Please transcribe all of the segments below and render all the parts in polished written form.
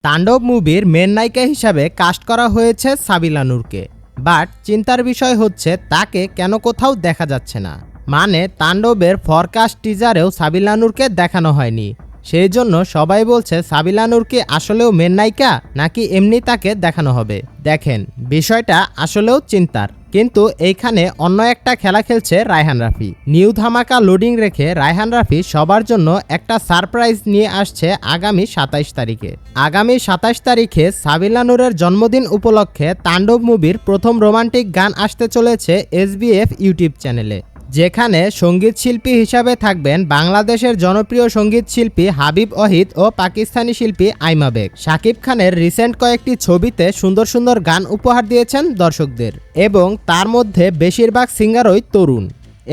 তাণ্ডব মুভির মেন নায়িকা হিসাবে কাস্ট করা হয়েছে সাবিলা নূরকে, বাট চিন্তার বিষয় হচ্ছে তাকে কেন কোথাও দেখা যাচ্ছে না। মানে তাণ্ডবের ফরকাস্ট টিজারেও সাবিলা নূরকে দেখানো হয়নি। সেই জন্য সবাই বলছে সাবিলা নূর কি আসলেও মেন নায়িকা নাকি এমনি তাকে দেখানো হবে। দেখেন, বিষয়টা আসলেও চিন্তার, কিন্তু এইখানে অন্য একটা খেলা খেলছে রায়হান রাফি। নিউ ধামাকা লোডিং রেখে রায়হান রাফি সবার জন্য একটা সারপ্রাইজ নিয়ে আসছে আগামী ২৭ তারিখে। আগামী ২৭ তারিখে সাবিলা নূরের জন্মদিন উপলক্ষে তাণ্ডব মুভির প্রথম রোমান্টিক গান আসতে চলেছে SBF ইউটিউব চ্যানেলে, যেখানে সঙ্গীত শিল্পী হিসাবে থাকবেন বাংলাদেশের জনপ্রিয় সঙ্গীত শিল্পী হাবিব ওয়াহিদ ও পাকিস্তানি শিল্পী আইমা বেগ। শাকিব খানের রিসেন্ট কয়েকটি ছবিতে সুন্দর সুন্দর গান উপহার দিয়েছেন দর্শকদের, এবং তার মধ্যে বেশিরভাগ সিঙ্গারই তরুণ।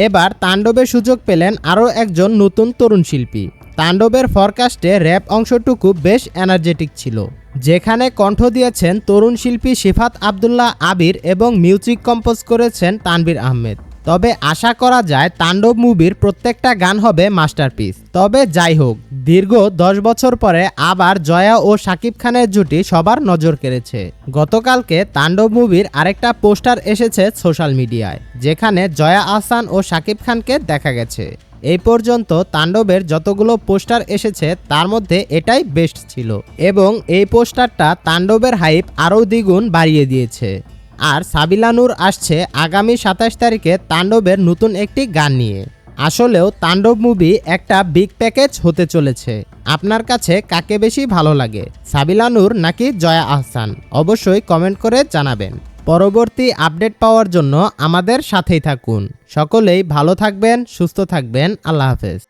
এবার তাণ্ডবের সুযোগ পেলেন আরও একজন নতুন তরুণ শিল্পী। তাণ্ডবের ফরকাস্টে র্যাপ অংশটুকু বেশ এনার্জেটিক ছিল, যেখানে কণ্ঠ দিয়েছেন তরুণ শিল্পী সিফাত আবদুল্লাহ আবির এবং মিউজিক কম্পোজ করেছেন তানভীর আহমেদ। তবে আশা করা যায় তাণ্ডব মুভির প্রত্যেকটা গান হবে মাস্টারপিস। তবে যাই হোক, দীর্ঘ 10 বছর পরে আবার জয়া ও শাকিব খানের জুটি সবার নজর কেড়েছে। গতকালকে তাণ্ডব মুভির আরেকটা পোস্টার এসেছে সোশ্যাল মিডিয়ায়, যেখানে জয়া আহসান ও শাকিব খানকে দেখা গেছে। এই পর্যন্ত তাণ্ডবের যতগুলো পোস্টার এসেছে তার মধ্যে এটাই বেস্ট ছিল, এবং এই পোস্টারটা তাণ্ডবের হাইপ আরও দ্বিগুণ বাড়িয়ে দিয়েছে। আর সাবিলা নূর আসছে আগামী ২৭ তারিখে তাণ্ডবের নতুন একটি গান নিয়ে। আসলেও তাণ্ডব মুভি একটা বিগ প্যাকেজ হতে চলেছে। আপনার কাছে কাকে বেশি ভালো লাগে, সাবিলা নূর নাকি জয়া আহসান? অবশ্যই কমেন্ট করে জানাবেন। পরবর্তী আপডেট পাওয়ার জন্য আমাদের সাথেই থাকুন। সকলেই ভালো থাকবেন, সুস্থ থাকবেন। আল্লাহ হাফেজ।